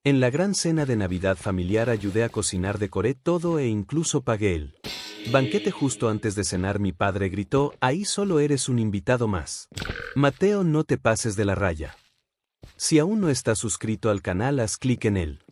En la gran cena de Navidad familiar ayudé a cocinar, decoré todo e incluso pagué el banquete. Justo antes de cenar mi padre gritó: ahí solo eres un invitado más. Mateo, no te pases de la raya. Si aún no estás suscrito al canal, haz clic en el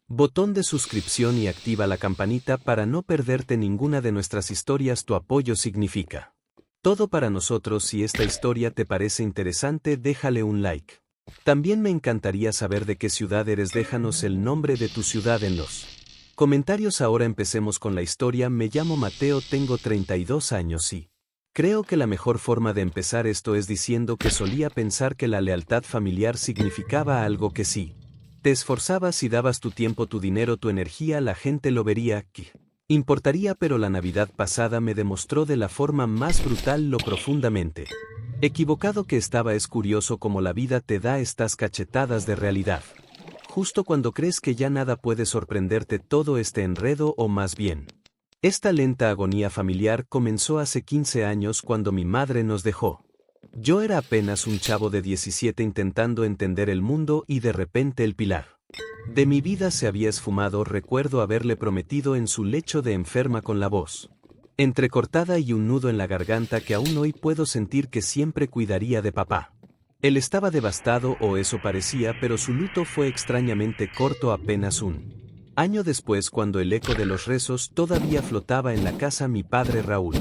botón de suscripción y activa la campanita para no perderte ninguna de nuestras historias. Tu apoyo significa todo para nosotros. Si esta historia te parece interesante, déjale un like. También me encantaría saber de qué ciudad eres. Déjanos el nombre de tu ciudad en los comentarios. Ahora empecemos con la historia. Me llamo Mateo, tengo 32 años y creo que la mejor forma de empezar esto es diciendo que solía pensar que la lealtad familiar significaba algo que sí. Te esforzabas y dabas tu tiempo, tu dinero, tu energía, la gente lo vería, que importaría, pero la Navidad pasada me demostró de la forma más brutal lo profundamente equivocado que estaba. Es curioso cómo la vida te da estas cachetadas de realidad. Justo cuando crees que ya nada puede sorprenderte, todo este enredo, o más bien, esta lenta agonía familiar, comenzó hace 15 años cuando mi madre nos dejó. Yo era apenas un chavo de 17 intentando entender el mundo y de repente el pilar de mi vida se había esfumado. Recuerdo haberle prometido en su lecho de enferma, con la voz entrecortada y un nudo en la garganta, que aún hoy puedo sentir, que siempre cuidaría de papá. Él estaba devastado, o eso parecía, pero su luto fue extrañamente corto. Apenas un año después, cuando el eco de los rezos todavía flotaba en la casa, mi padre Raúl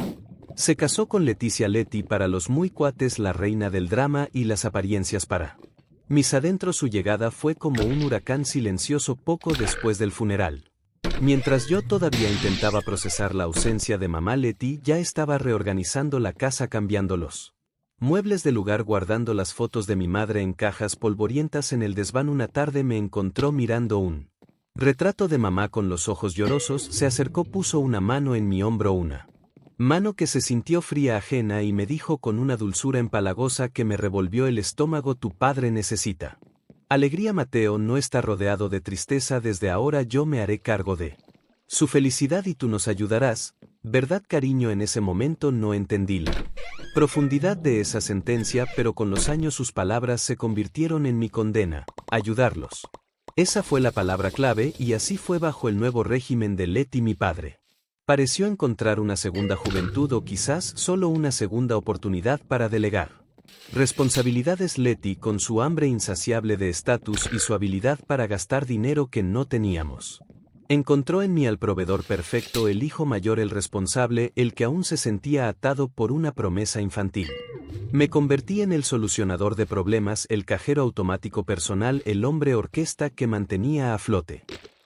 se casó con Leticia. Leti, para los muy cuates, la reina del drama y las apariencias. Para mis adentros, su llegada fue como un huracán silencioso. Poco después del funeral, mientras yo todavía intentaba procesar la ausencia de mamá, Leti ya estaba reorganizando la casa, cambiando los muebles de lugar, guardando las fotos de mi madre en cajas polvorientas. En el desván una tarde me encontró mirando un retrato de mamá con los ojos llorosos. Se acercó, puso una mano en mi hombro, una mano que se sintió fría, ajena, y me dijo con una dulzura empalagosa que me revolvió el estómago: tu padre necesita alegría. Mateo no está rodeado de tristeza. Desde ahora yo me haré cargo de su felicidad y tú nos ayudarás, ¿verdad, cariño? En ese momento no entendí la profundidad de esa sentencia, pero con los años sus palabras se convirtieron en mi condena: ayudarlos. Esa fue la palabra clave, y así fue bajo el nuevo régimen de Leti. Mi padre pareció encontrar una segunda juventud, o quizás solo una segunda oportunidad para delegar responsabilidades. Leti, con su hambre insaciable de estatus y su habilidad para gastar dinero que no teníamos, encontró en mí al proveedor perfecto, el hijo mayor, el responsable, el que aún se sentía atado por una promesa infantil. Me convertí en el solucionador de problemas, el cajero automático personal, el hombre orquesta que mantenía a flote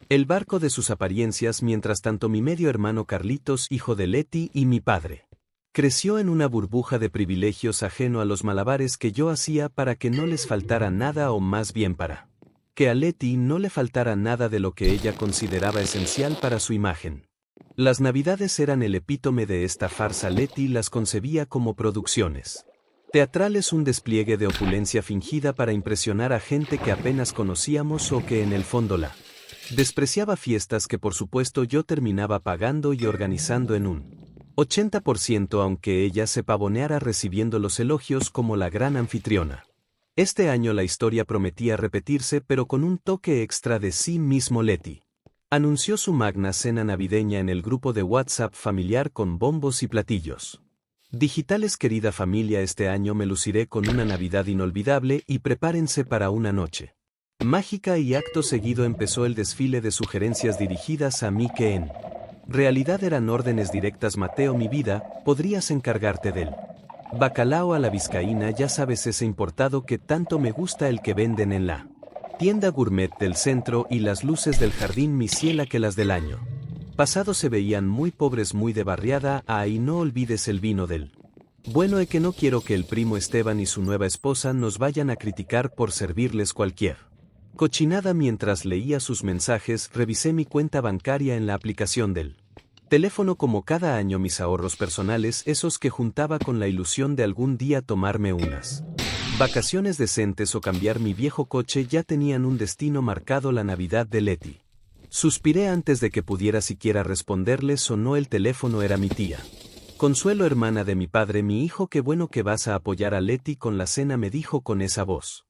el barco de sus apariencias. Mientras tanto, mi medio hermano Carlitos, hijo de Leti y mi padre, creció en una burbuja de privilegios, ajeno a los malabares que yo hacía para que no les faltara nada, o más bien para que a Leti no le faltara nada de lo que ella consideraba esencial para su imagen. Las Navidades eran el epítome de esta farsa. Leti las concebía como producciones teatrales, un despliegue de opulencia fingida para impresionar a gente que apenas conocíamos o que en el fondo la despreciaba. Fiestas que por supuesto yo terminaba pagando y organizando en un 80%, aunque ella se pavoneara recibiendo los elogios como la gran anfitriona. Este año la historia prometía repetirse, pero con un toque extra de sí mismo. Leti anunció su magna cena navideña en el grupo de WhatsApp familiar, con bombos y platillos digitales. Querida familia, este año me luciré con una Navidad inolvidable y prepárense para una noche mágica. Y acto seguido empezó el desfile de sugerencias dirigidas a mí, que en realidad eran órdenes directas. Mateo, mi vida, ¿podrías encargarte del bacalao a la vizcaína? Ya sabes, ese importado que tanto me gusta, el que venden en la tienda gourmet del centro. Y las luces del jardín, mi ciela, que las del año pasado se veían muy pobres, muy de barriada. Y no olvides el vino del bueno, que no quiero que el primo Esteban y su nueva esposa nos vayan a criticar por servirles cualquier cochinada. Mientras leía sus mensajes, revisé mi cuenta bancaria en la aplicación del teléfono. Como cada año, mis ahorros personales, esos que juntaba con la ilusión de algún día tomarme unas vacaciones decentes o cambiar mi viejo coche, ya tenían un destino marcado: la Navidad de Leti. Suspiré antes de que pudiera siquiera responderle. Sonó el teléfono. Era mi tía Consuelo, hermana de mi padre. Mi hijo, qué bueno que vas a apoyar a Leti con la cena, me dijo con esa voz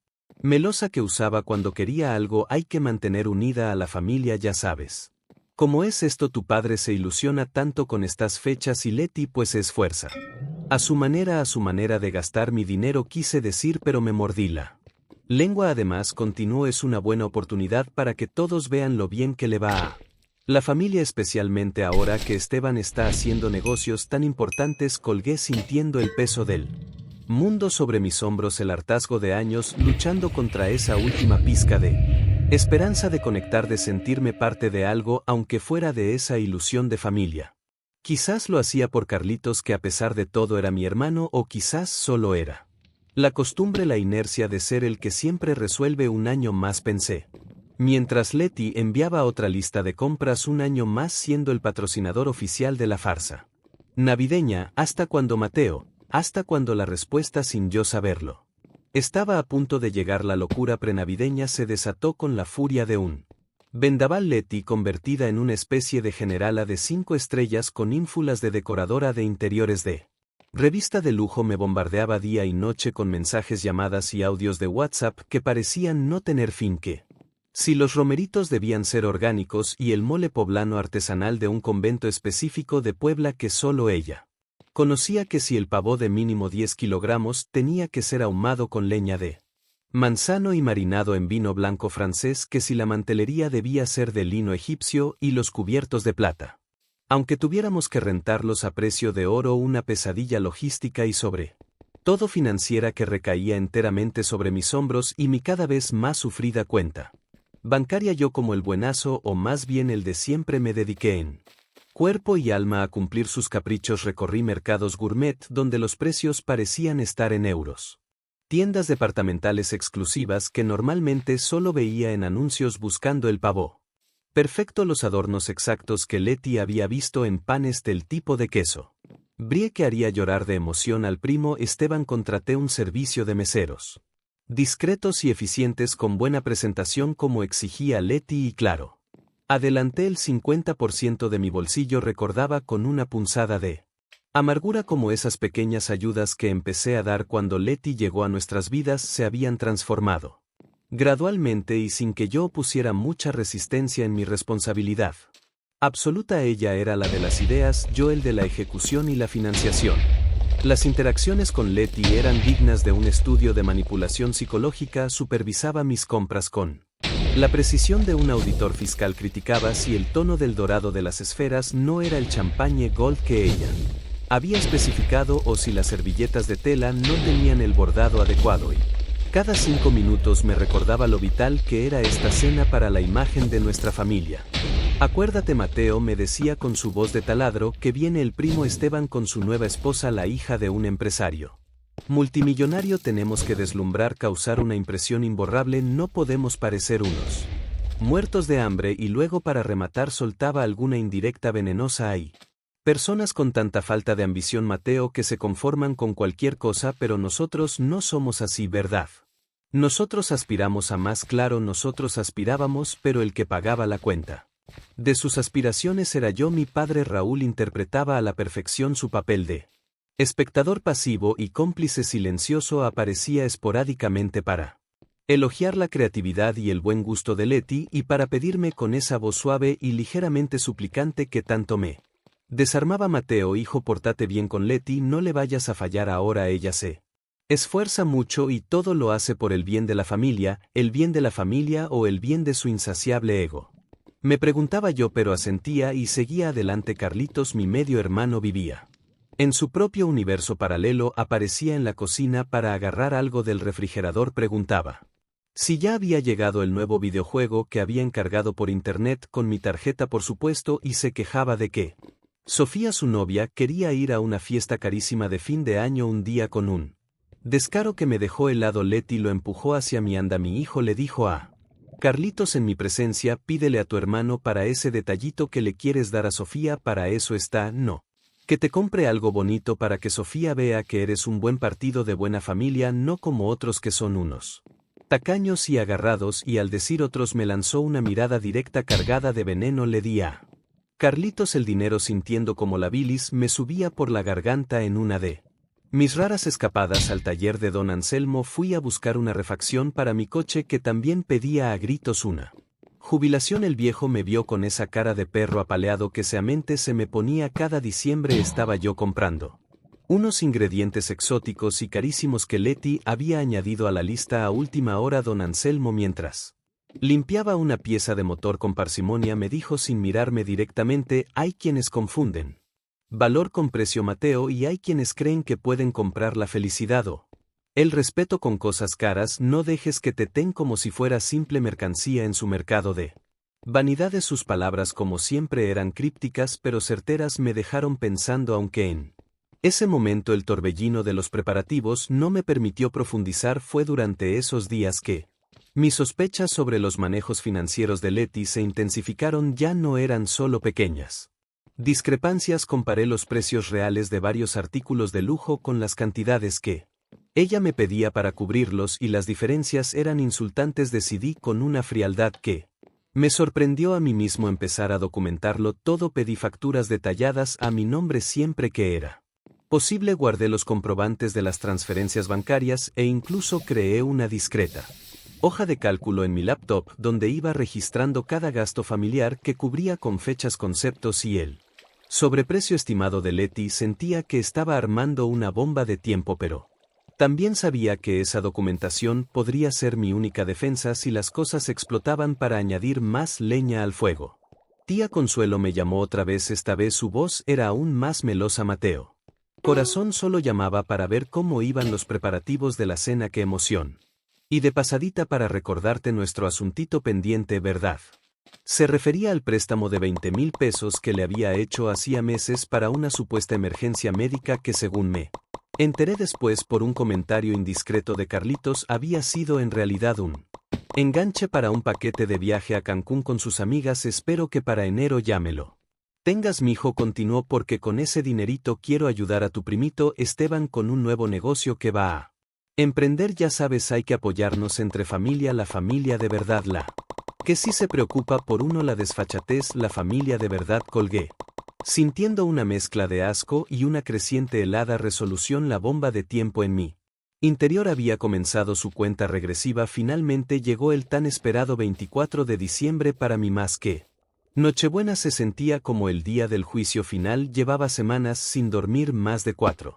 Melosa que usaba cuando quería algo. Hay que mantener unida a la familia, ya sabes. ¿Cómo es esto? Tu padre se ilusiona tanto con estas fechas y Leti pues se esfuerza. A su manera de gastar mi dinero, quise decir, pero me mordí la lengua. Además, continuó, es una buena oportunidad para que todos vean lo bien que le va a la familia, especialmente ahora que Esteban está haciendo negocios tan importantes. Colgué sintiendo el peso del mundo sobre mis hombros, el hartazgo de años luchando contra esa última pizca de esperanza de conectar, de sentirme parte de algo, aunque fuera de esa ilusión de familia. Quizás lo hacía por Carlitos, que a pesar de todo era mi hermano, o quizás solo era la costumbre, la inercia de ser el que siempre resuelve. Un año más, pensé. Mientras Leti enviaba otra lista de compras, un año más siendo el patrocinador oficial de la farsa navideña. ¿Hasta cuándo, Mateo? ¿Hasta cuándo? La respuesta sin yo saberlo. Estaba a punto de llegar. La locura prenavideña se desató con la furia de un vendaval. Leti, convertida en una especie de generala de 5 estrellas con ínfulas de decoradora de interiores de revista de lujo, me bombardeaba día y noche con mensajes, llamadas y audios de WhatsApp que parecían no tener fin, que si los romeritos debían ser orgánicos y el mole poblano artesanal de un convento específico de Puebla que solo ella conocía, que si el pavo de mínimo 10 kilogramos tenía que ser ahumado con leña de manzano y marinado en vino blanco francés, que si la mantelería debía ser de lino egipcio y los cubiertos de plata, aunque tuviéramos que rentarlos a precio de oro. Una pesadilla logística y sobre todo financiera que recaía enteramente sobre mis hombros y mi cada vez más sufrida cuenta bancaria. Yo, como el buenazo, o más bien el de siempre, me dediqué en cuerpo y alma a cumplir sus caprichos. Recorrí mercados gourmet donde los precios parecían estar en euros. Tiendas departamentales exclusivas que normalmente solo veía en anuncios, buscando el pavo perfecto, los adornos exactos que Leti había visto en panes del tipo de queso brie que haría llorar de emoción al primo Esteban. Contraté un servicio de meseros discretos y eficientes con buena presentación como exigía Leti, y claro, adelanté el 50% de mi bolsillo. Recordaba con una punzada de amargura como esas pequeñas ayudas que empecé a dar cuando Leti llegó a nuestras vidas se habían transformado gradualmente y sin que yo pusiera mucha resistencia en mi responsabilidad absoluta. Ella era la de las ideas, yo el de la ejecución y la financiación. Las interacciones con Leti eran dignas de un estudio de manipulación psicológica. Supervisaba mis compras con la precisión de un auditor fiscal. Criticaba si el tono del dorado de las esferas no era el champagne gold que ella había especificado, o si las servilletas de tela no tenían el bordado adecuado, y cada 5 minutos me recordaba lo vital que era esta cena para la imagen de nuestra familia. Acuérdate, Mateo, me decía con su voz de taladro, que viene el primo Esteban con su nueva esposa, la hija de un empresario multimillonario. Tenemos que deslumbrar, causar una impresión imborrable, no podemos parecer unos muertos de hambre. Y luego, para rematar, soltaba alguna indirecta venenosa. Hay personas con tanta falta de ambición, Mateo, que se conforman con cualquier cosa, pero nosotros no somos así, ¿verdad? Nosotros aspiramos a más. Claro, nosotros aspirábamos, pero el que pagaba la cuenta de sus aspiraciones era yo. Mi padre Raúl interpretaba a la perfección su papel de espectador pasivo y cómplice silencioso. Aparecía esporádicamente para elogiar la creatividad y el buen gusto de Leti, y para pedirme con esa voz suave y ligeramente suplicante que tanto me desarmaba: Mateo, hijo, pórtate bien con Leti, no le vayas a fallar ahora. Ella se esfuerza mucho y todo lo hace por el bien de la familia o el bien de su insaciable ego. Me preguntaba yo, pero asentía y seguía adelante. Carlitos, mi medio hermano, vivía en su propio universo paralelo. Aparecía en la cocina para agarrar algo del refrigerador. Preguntaba si ya había llegado el nuevo videojuego que había encargado por internet, con mi tarjeta por supuesto, y se quejaba de que Sofía, su novia, quería ir a una fiesta carísima de fin de año un día con un descaro que me dejó helado. Leti lo empujó hacia mí. Anda, mi hijo, le dijo a Carlitos en mi presencia, pídele a tu hermano para ese detallito que le quieres dar a Sofía. Para eso está, no que te compre algo bonito, para que Sofía vea que eres un buen partido de buena familia, no como otros que son unos tacaños y agarrados. Y al decir otros me lanzó una mirada directa cargada de veneno. Le di a Carlitos el dinero sintiendo como la bilis me subía por la garganta en una de Mis raras escapadas al taller de don Anselmo fui a buscar una refacción para mi coche que también pedía a gritos una jubilación. El viejo me vio con esa cara de perro apaleado que seamente se me ponía cada diciembre. Estaba yo comprando unos ingredientes exóticos y carísimos que Leti había añadido a la lista a última hora. Don Anselmo, mientras limpiaba una pieza de motor con parsimonia, me dijo sin mirarme directamente: hay quienes confunden valor con precio, Mateo, y hay quienes creen que pueden comprar la felicidad o el respeto con cosas caras. No dejes que te ten como si fuera simple mercancía en su mercado de vanidades. Sus palabras, como siempre, eran crípticas pero certeras. Me dejaron pensando, aunque en ese momento el torbellino de los preparativos no me permitió profundizar. Fue durante esos días que mis sospechas sobre los manejos financieros de Leti se intensificaron. Ya no eran solo pequeñas discrepancias. Comparé los precios reales de varios artículos de lujo con las cantidades que ella me pedía para cubrirlos y las diferencias eran insultantes. Decidí con una frialdad que me sorprendió a mí mismo empezar a documentarlo todo. Pedí facturas detalladas a mi nombre siempre que era posible. Guardé los comprobantes de las transferencias bancarias e incluso creé una discreta hoja de cálculo en mi laptop donde iba registrando cada gasto familiar que cubría con fechas, conceptos y el sobreprecio estimado de Leti. Sentía que estaba armando una bomba de tiempo, pero también sabía que esa documentación podría ser mi única defensa si las cosas explotaban. Para añadir más leña al fuego, tía Consuelo me llamó otra vez. Esta vez su voz era aún más melosa. Mateo, corazón, solo llamaba para ver cómo iban los preparativos de la cena. Qué emoción. Y de pasadita para recordarte nuestro asuntito pendiente, ¿verdad? Se refería al préstamo de 20,000 pesos que le había hecho hacía meses para una supuesta emergencia médica que, según me enteré después por un comentario indiscreto de Carlitos, había sido en realidad un enganche para un paquete de viaje a Cancún con sus amigas. Espero que para enero ya me lo tengas, mijo, continuó, porque con ese dinerito quiero ayudar a tu primito Esteban con un nuevo negocio que va a emprender. Ya sabes, hay que apoyarnos entre familia. La familia de verdad, la que sí se preocupa por uno. La desfachatez, la familia de verdad, colgué, sintiendo una mezcla de asco y una creciente helada resolución. La bomba de tiempo en mí interior había comenzado su cuenta regresiva. Finalmente llegó el tan esperado 24 de diciembre. Para mí, más que Nochebuena, se sentía como el día del juicio final. Llevaba semanas sin dormir, más de 4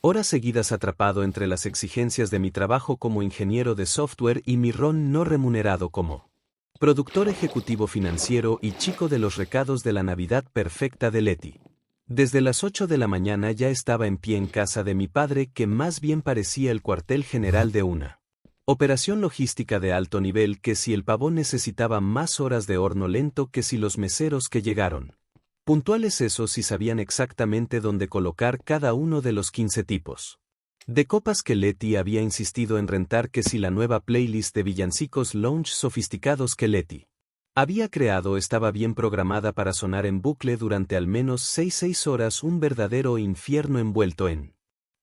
horas seguidas, atrapado entre las exigencias de mi trabajo como ingeniero de software y mi ron no remunerado como productor ejecutivo financiero y chico de los recados de la Navidad perfecta de Leti. Desde las 8 de la mañana ya estaba en pie en casa de mi padre, que más bien parecía el cuartel general de una operación logística de alto nivel. Que si el pavón necesitaba más horas de horno lento, que si los meseros que llegaron puntuales, esos sí sabían exactamente dónde colocar cada uno de los 15 tipos de copas que Leti había insistido en rentar, que si la nueva playlist de villancicos lounge sofisticados que Leti había creado estaba bien programada para sonar en bucle durante al menos 6 horas. Un verdadero infierno envuelto en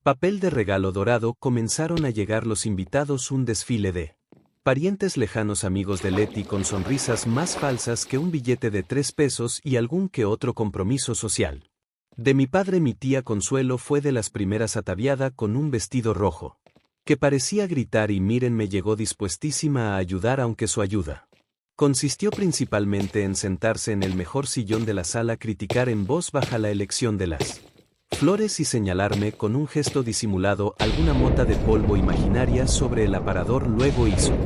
papel de regalo dorado. Comenzaron a llegar los invitados, un desfile de parientes lejanos, amigos de Leti con sonrisas más falsas que un billete de 3 pesos y algún que otro compromiso social. De mi padre, mi tía Consuelo fue de las primeras, ataviada con un vestido rojo que parecía gritar y mírenme, llegó dispuestísima a ayudar, aunque su ayuda consistió principalmente en sentarse en el mejor sillón de la sala, criticar en voz baja la elección de las flores y señalarme con un gesto disimulado alguna mota de polvo imaginaria sobre el aparador. Luego hizo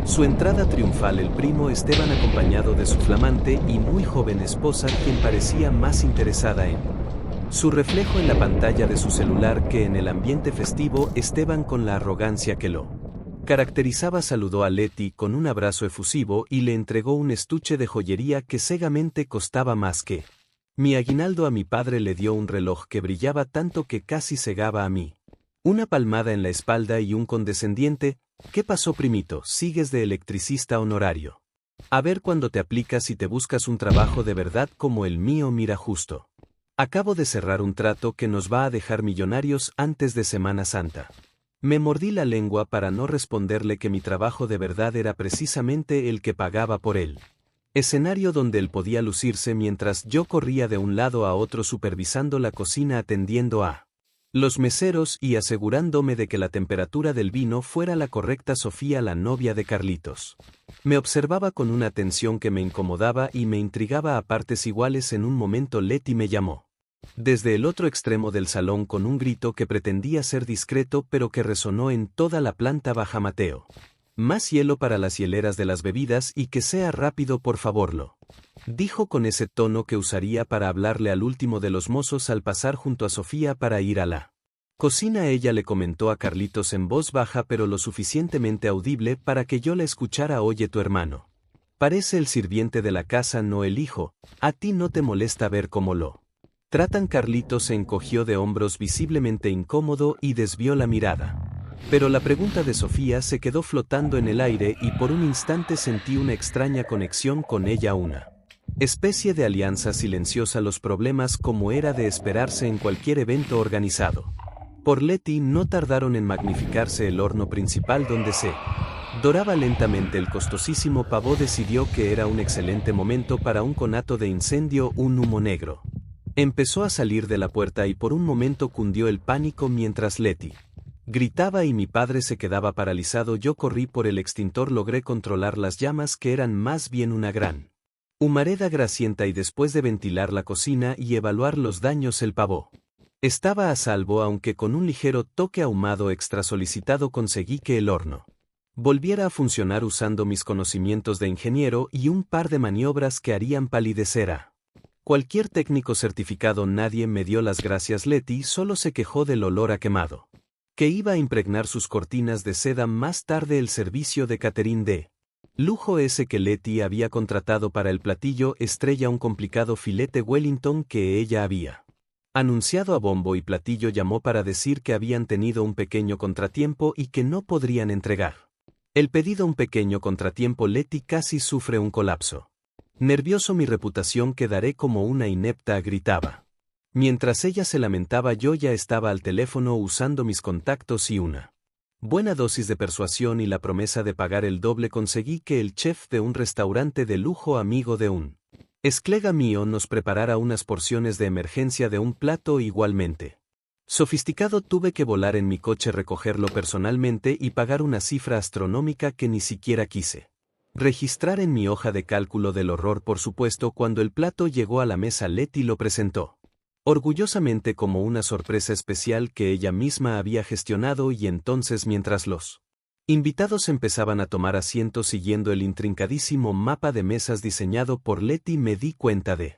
su entrada triunfal el primo Esteban, acompañado de su flamante y muy joven esposa, quien parecía más interesada en su reflejo en la pantalla de su celular que en el ambiente festivo. Esteban, con la arrogancia que lo caracterizaba, saludó a Leti con un abrazo efusivo y le entregó un estuche de joyería que cegamente costaba más que mi aguinaldo. A mi padre le dio un reloj que brillaba tanto que casi cegaba a mí, una palmada en la espalda y un condescendiente: ¿qué pasó, primito? ¿Sigues de electricista honorario? A ver cuándo te aplicas y te buscas un trabajo de verdad como el mío. Mira, justo acabo de cerrar un trato que nos va a dejar millonarios antes de Semana Santa. Me mordí la lengua para no responderle que mi trabajo de verdad era precisamente el que pagaba por él. Escenario donde él podía lucirse mientras yo corría de un lado a otro supervisando la cocina, atendiendo a Los meseros y asegurándome de que la temperatura del vino fuera la correcta. Sofía, la novia de Carlitos, me observaba con una atención que me incomodaba y me intrigaba a partes iguales. En un momento Leti me llamó desde el otro extremo del salón con un grito que pretendía ser discreto pero que resonó en toda la planta baja. Mateo, más hielo para las hieleras de las bebidas y que sea rápido, por favor. Lo dijo con ese tono que usaría para hablarle al último de los mozos al pasar junto a Sofía para ir a la cocina. Ella le comentó a Carlitos en voz baja pero lo suficientemente audible para que yo la escuchara: oye, tu hermano parece el sirviente de la casa, no el hijo. ¿A ti no te molesta ver cómo lo tratan? Carlitos se encogió de hombros visiblemente incómodo y desvió la mirada. Pero la pregunta de Sofía se quedó flotando en el aire y por un instante sentí una extraña conexión con ella, una especie de alianza silenciosa. Los problemas, como era de esperarse en cualquier evento organizado por Leti, no tardaron en magnificarse. El horno principal donde se doraba lentamente el costosísimo pavo decidió que era un excelente momento para un conato de incendio. Un humo negro empezó a salir de la puerta y por un momento cundió el pánico mientras Leti gritaba y mi padre se quedaba paralizado. Yo corrí por el extintor, logré controlar las llamas, que eran más bien una gran humareda grasienta, y después de ventilar la cocina y evaluar los daños, el pavo estaba a salvo, aunque con un ligero toque ahumado extra solicitado conseguí que el horno volviera a funcionar usando mis conocimientos de ingeniero y un par de maniobras que harían palidecer a cualquier técnico certificado. Nadie me dio las gracias. Leti solo se quejó del olor a quemado que iba a impregnar sus cortinas de seda. Más tarde el servicio de catering de lujo ese que Leti había contratado para el platillo estrella, un complicado filete Wellington que ella había anunciado a bombo y platillo, llamó para decir que habían tenido un pequeño contratiempo y que no podrían entregar el pedido. Un pequeño contratiempo. Leti casi sufre un colapso nervioso. Mi reputación, quedaré como una inepta, gritaba. Mientras ella se lamentaba, yo ya estaba al teléfono usando mis contactos y una buena dosis de persuasión y la promesa de pagar el doble. Conseguí que el chef de un restaurante de lujo, amigo de un esclega mío, nos preparara unas porciones de emergencia de un plato igualmente sofisticado. Tuve que volar en mi coche, recogerlo personalmente y pagar una cifra astronómica que ni siquiera quise registrar en mi hoja de cálculo del horror. Por supuesto, cuando el plato llegó a la mesa, Leti lo presentó orgullosamente como una sorpresa especial que ella misma había gestionado, y entonces, mientras los invitados empezaban a tomar asiento siguiendo el intrincadísimo mapa de mesas diseñado por Leti, me di cuenta de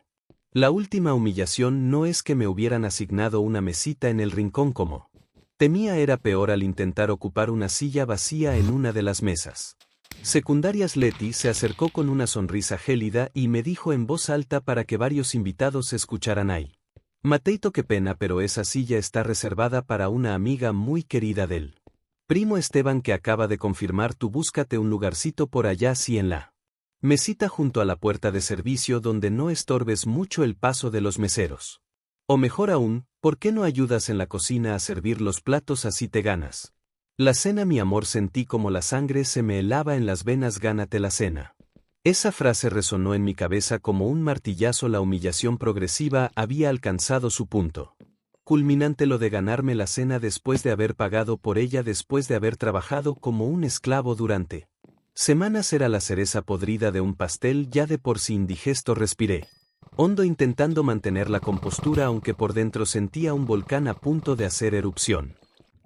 la última humillación. No es que me hubieran asignado una mesita en el rincón como temía, era peor al intentar ocupar una silla vacía en una de las mesas secundarias. Leti se acercó con una sonrisa gélida y me dijo en voz alta para que varios invitados escucharan: ay, Mateito, qué pena, pero esa silla está reservada para una amiga muy querida del primo Esteban que acaba de confirmar. Tú búscate un lugarcito por allá, sí, en la mesita junto a la puerta de servicio, donde no estorbes mucho el paso de los meseros. O mejor aún, ¿por qué no ayudas en la cocina a servir los platos? Así te ganas la cena, mi amor. Sentí como la sangre se me helaba en las venas. Gánate la cena. Esa frase resonó en mi cabeza como un martillazo. La humillación progresiva había alcanzado su punto culminante, lo de ganarme la cena después de haber pagado por ella, después de haber trabajado como un esclavo durante semanas. Era la cereza podrida de un pastel ya de por sí indigesto. Respiré hondo intentando mantener la compostura, aunque por dentro sentía un volcán a punto de hacer erupción.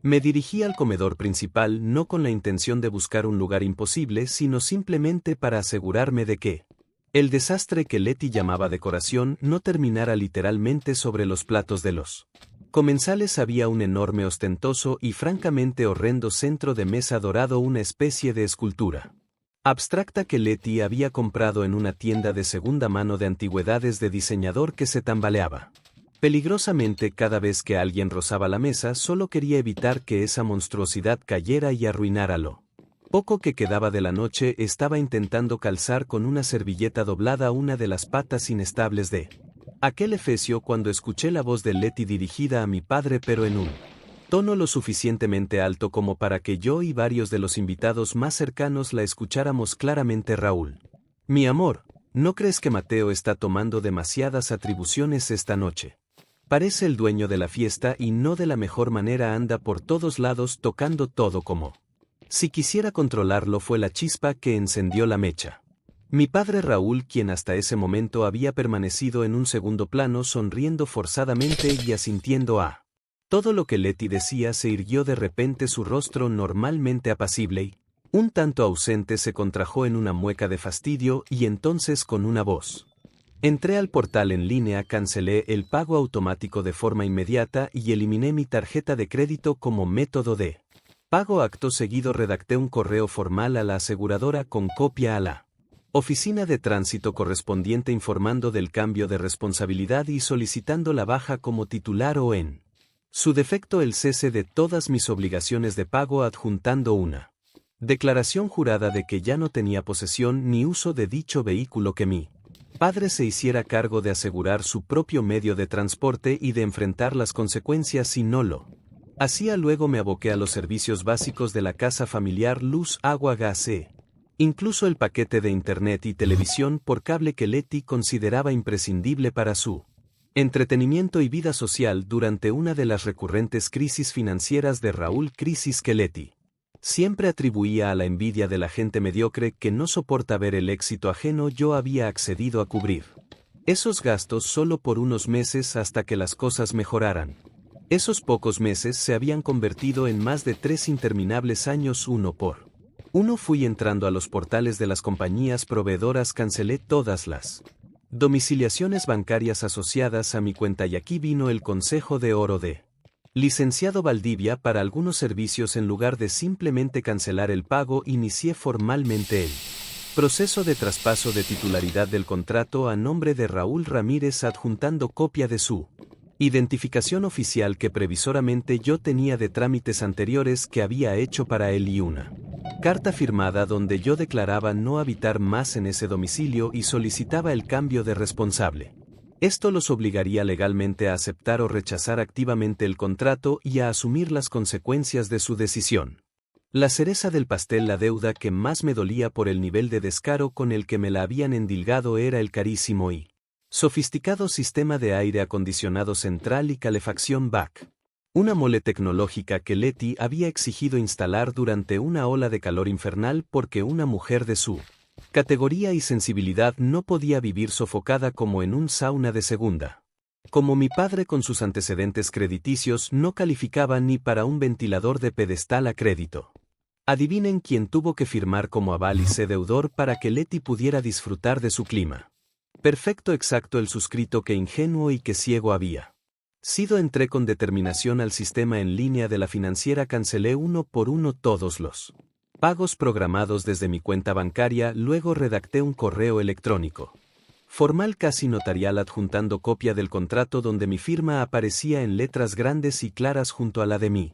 Me dirigí al comedor principal, no con la intención de buscar un lugar imposible, sino simplemente para asegurarme de que el desastre que Leti llamaba decoración no terminara literalmente sobre los platos de los comensales. Había un enorme, ostentoso y francamente horrendo centro de mesa dorado, una especie de escultura abstracta que Leti había comprado en una tienda de segunda mano de antigüedades de diseñador, que se tambaleaba peligrosamente cada vez que alguien rozaba la mesa. Solo quería evitar que esa monstruosidad cayera y arruinara lo poco que quedaba de la noche. Estaba intentando calzar con una servilleta doblada una de las patas inestables de aquel efesio cuando escuché la voz de Leti dirigida a mi padre, pero en un tono lo suficientemente alto como para que yo y varios de los invitados más cercanos la escucháramos claramente. Raúl, mi amor, ¿no crees que Mateo está tomando demasiadas atribuciones esta noche? Parece el dueño de la fiesta y no de la mejor manera, anda por todos lados tocando todo como si quisiera controlarlo. Fue la chispa que encendió la mecha. Mi padre Raúl, quien hasta ese momento había permanecido en un segundo plano, sonriendo forzadamente y asintiendo a todo lo que Leti decía, se irguió de repente. Su rostro, normalmente apacible y un tanto ausente, se contrajo en una mueca de fastidio, y entonces, con una voz: entré al portal en línea, cancelé el pago automático de forma inmediata y eliminé mi tarjeta de crédito como método de pago. Acto seguido redacté un correo formal a la aseguradora con copia a la oficina de tránsito correspondiente, informando del cambio de responsabilidad y solicitando la baja como titular o, en su defecto, el cese de todas mis obligaciones de pago, adjuntando una declaración jurada de que ya no tenía posesión ni uso de dicho vehículo, que mi padre se hiciera cargo de asegurar su propio medio de transporte y de enfrentar las consecuencias si no lo hacía. Luego me aboqué a los servicios básicos de la casa familiar: luz, agua, gas, incluso el paquete de internet y televisión por cable que Leti consideraba imprescindible para su entretenimiento y vida social durante una de las recurrentes crisis financieras de Raúl, crisis que Leti siempre atribuía a la envidia de la gente mediocre que no soporta ver el éxito ajeno. Yo había accedido a cubrir esos gastos solo por unos meses hasta que las cosas mejoraran. Esos pocos meses se habían convertido en más de 3 interminables años. Uno por uno fui entrando a los portales de las compañías proveedoras, cancelé todas las domiciliaciones bancarias asociadas a mi cuenta, y aquí vino el consejo de oro de licenciado Valdivia. Para algunos servicios, en lugar de simplemente cancelar el pago, inicié formalmente el proceso de traspaso de titularidad del contrato a nombre de Raúl Ramírez, adjuntando copia de su identificación oficial que previsoramente yo tenía de trámites anteriores que había hecho para él, y una carta firmada donde yo declaraba no habitar más en ese domicilio y solicitaba el cambio de responsable. Esto los obligaría legalmente a aceptar o rechazar activamente el contrato y a asumir las consecuencias de su decisión. La cereza del pastel, la deuda que más me dolía por el nivel de descaro con el que me la habían endilgado, era el carísimo y sofisticado sistema de aire acondicionado central y calefacción BAC. Una mole tecnológica que Leti había exigido instalar durante una ola de calor infernal, porque una mujer de su categoría y sensibilidad no podía vivir sofocada como en un sauna de segunda. Como mi padre, con sus antecedentes crediticios, no calificaba ni para un ventilador de pedestal a crédito. Adivinen quién tuvo que firmar como aval y ser deudor para que Leti pudiera disfrutar de su clima perfecto. Exacto, el suscrito que ingenuo y que ciego había sido. Entré con determinación al sistema en línea de la financiera, cancelé uno por uno todos los pagos programados desde mi cuenta bancaria. Luego redacté un correo electrónico formal, casi notarial, adjuntando copia del contrato donde mi firma aparecía en letras grandes y claras junto a la de mi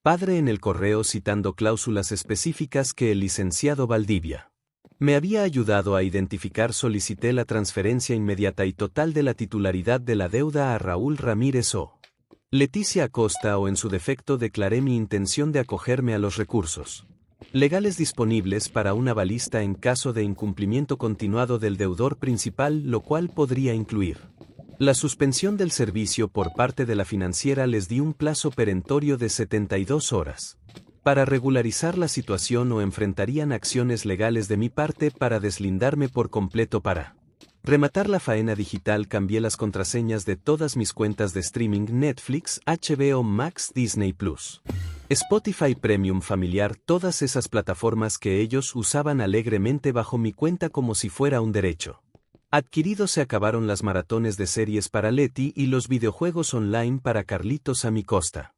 padre en el correo, citando cláusulas específicas que el licenciado Valdivia me había ayudado a identificar. Solicité la transferencia inmediata y total de la titularidad de la deuda a Raúl Ramírez o Leticia Acosta, o en su defecto declaré mi intención de acogerme a los recursos legales disponibles para un avalista en caso de incumplimiento continuado del deudor principal, lo cual podría incluir la suspensión del servicio por parte de la financiera. Les di un plazo perentorio de 72 horas para regularizar la situación o enfrentarían acciones legales de mi parte para deslindarme por completo. Para rematar la faena digital, cambié las contraseñas de todas mis cuentas de streaming: Netflix, HBO Max, Disney Plus, Spotify Premium familiar, todas esas plataformas que ellos usaban alegremente bajo mi cuenta como si fuera un derecho adquirido. Se acabaron las maratones de series para Leti y los videojuegos online para Carlitos a mi costa.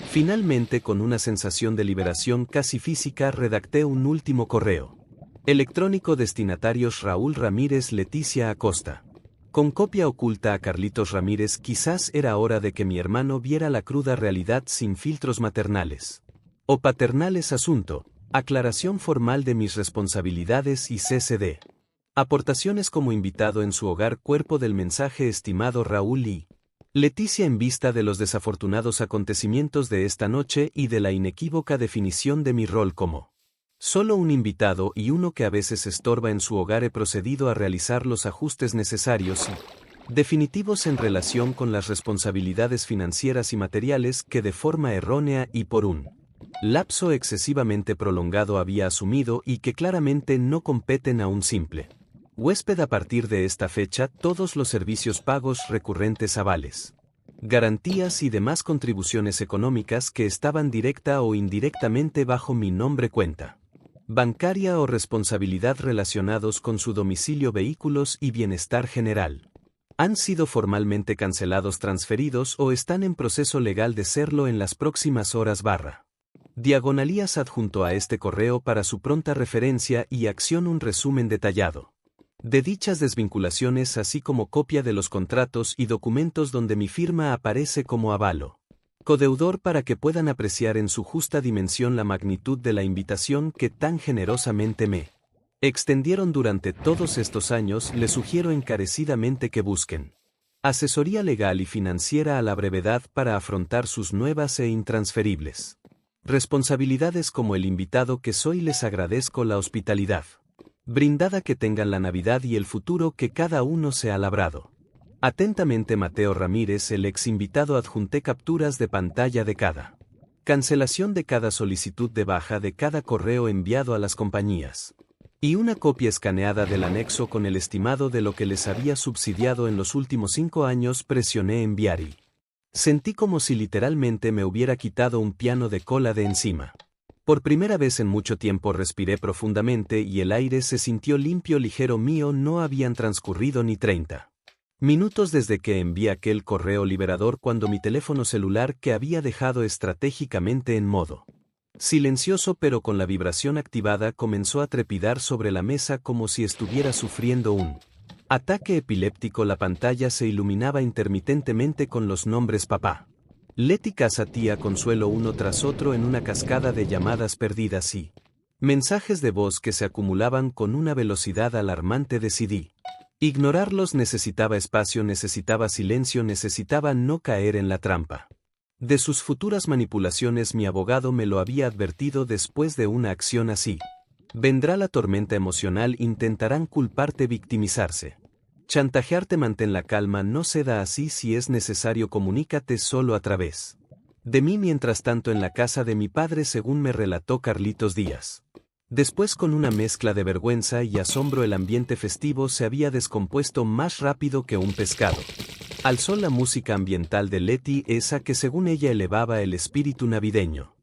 Finalmente, con una sensación de liberación casi física, redacté un último correo electrónico: destinatarios Raúl Ramírez, Leticia Acosta. Con copia oculta a Carlitos Ramírez. Quizás era hora de que mi hermano viera la cruda realidad sin filtros maternales o paternales. Asunto: aclaración formal de mis responsabilidades y cese de aportaciones como invitado en su hogar. Cuerpo del mensaje: estimado Raúl y Leticia, en vista de los desafortunados acontecimientos de esta noche y de la inequívoca definición de mi rol como solo un invitado y uno que a veces estorba en su hogar, he procedido a realizar los ajustes necesarios y Definitivos en relación con las responsabilidades financieras y materiales que de forma errónea y por un lapso excesivamente prolongado había asumido y que claramente no competen a un simple huésped. A partir de esta fecha, todos los servicios pagos recurrentes, avales, garantías y demás contribuciones económicas que estaban directa o indirectamente bajo mi nombre, cuenta bancaria o responsabilidad relacionados con su domicilio, vehículos y bienestar general, han sido formalmente cancelados, transferidos o están en proceso legal de serlo en las próximas horas. Diagonalías adjunto a este correo para su pronta referencia y acción un resumen detallado de dichas desvinculaciones, así como copia de los contratos y documentos donde mi firma aparece como avalo codeudor, para que puedan apreciar en su justa dimensión la magnitud de la invitación que tan generosamente me extendieron durante todos estos años. Les sugiero encarecidamente que busquen asesoría legal y financiera a la brevedad para afrontar sus nuevas e intransferibles responsabilidades. Como el invitado que soy, les agradezco la hospitalidad brindada. Que tengan la Navidad y el futuro que cada uno se ha labrado. Atentamente, Mateo Ramírez. El ex invitado. Adjunté capturas de pantalla de cada cancelación, de cada solicitud de baja, de cada correo enviado a las compañías, y una copia escaneada del anexo con el estimado de lo que les había subsidiado en los últimos 5 años. Presioné enviar y sentí como si literalmente me hubiera quitado un piano de cola de encima. Por primera vez en mucho tiempo respiré profundamente y el aire se sintió limpio, ligero mío. No habían transcurrido ni 30 minutos desde que envié aquel correo liberador cuando mi teléfono celular, que había dejado estratégicamente en modo silencioso pero con la vibración activada, comenzó a trepidar sobre la mesa como si estuviera sufriendo un ataque epiléptico. La pantalla se iluminaba intermitentemente con los nombres papá, Leti, casa, tía, Consuelo, uno tras otro en una cascada de llamadas perdidas y mensajes de voz que se acumulaban con una velocidad alarmante. Decidí ignorarlos. Necesitaba espacio, necesitaba silencio, necesitaba no caer en la trampa de sus futuras manipulaciones. Mi abogado me lo había advertido. Después de una acción así, vendrá la tormenta emocional. Intentarán culparte, victimizarse, chantajearte. Mantén la calma, no ceda. Así, si es necesario, comunícate solo a través de mí. Mientras tanto, en la casa de mi padre, según me relató Carlitos Díaz, después, con una mezcla de vergüenza y asombro, el ambiente festivo se había descompuesto más rápido que un pescado. Alzó la música ambiental de Leti, esa que según ella elevaba el espíritu navideño.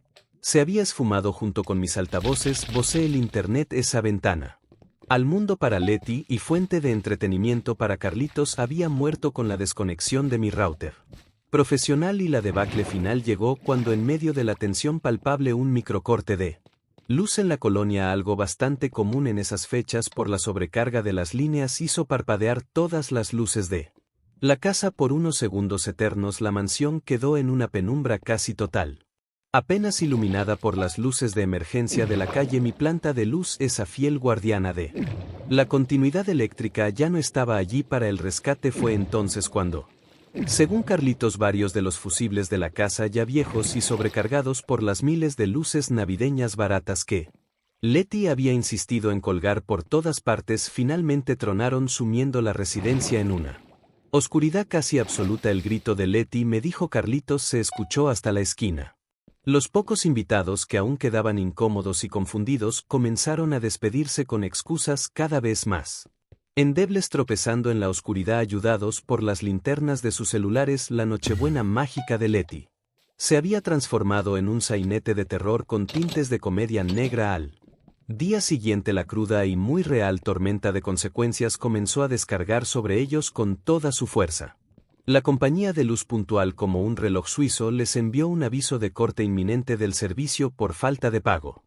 Se había esfumado junto con mis altavoces. Vocé el internet, esa ventana al mundo para Leti y fuente de entretenimiento para Carlitos, había muerto con la desconexión de mi router profesional, y la debacle final llegó cuando, en medio de la tensión palpable, un microcorte de luz en la colonia, algo bastante común en esas fechas por la sobrecarga de las líneas, hizo parpadear todas las luces de la casa por unos segundos eternos. La mansión quedó en una penumbra casi total, apenas iluminada por las luces de emergencia de la calle. Mi planta de luz, esa fiel guardiana de la continuidad eléctrica, ya no estaba allí para el rescate. Fue entonces cuando, según Carlitos, varios de los fusibles de la casa, ya viejos y sobrecargados por las miles de luces navideñas baratas que Leti había insistido en colgar por todas partes, finalmente tronaron, sumiendo la residencia en una oscuridad casi absoluta. El grito de Leti, me dijo Carlitos, se escuchó hasta la esquina. Los pocos invitados que aún quedaban incómodos y confundidos comenzaron a despedirse con excusas cada vez más endebles, tropezando en la oscuridad, ayudados por las linternas de sus celulares. La Nochebuena mágica de Leti se había transformado en un sainete de terror con tintes de comedia negra. Al día siguiente, la cruda y muy real tormenta de consecuencias comenzó a descargar sobre ellos con toda su fuerza. La compañía de luz, puntual como un reloj suizo, les envió un aviso de corte inminente del servicio por falta de pago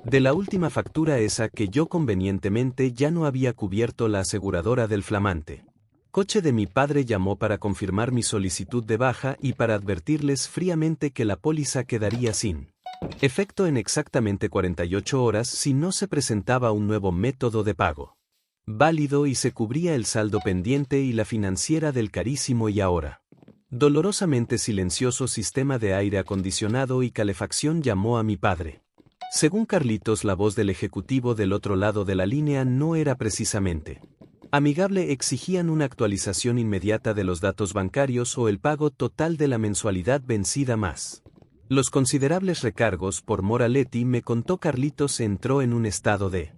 de la última factura, esa que yo convenientemente ya no había cubierto. La aseguradora del flamante coche de mi padre llamó para confirmar mi solicitud de baja y para advertirles fríamente que la póliza quedaría sin efecto en exactamente 48 horas si no se presentaba un nuevo método de pago válido y se cubría el saldo pendiente y la financiera del carísimo y ahora dolorosamente silencioso sistema de aire acondicionado y calefacción. Llamó a mi padre. Según Carlitos, la voz del ejecutivo del otro lado de la línea no era precisamente amigable exigían una actualización inmediata de los datos bancarios o el pago total de la mensualidad vencida más los considerables recargos por mora Leti. Me contó Carlitos entró en un estado de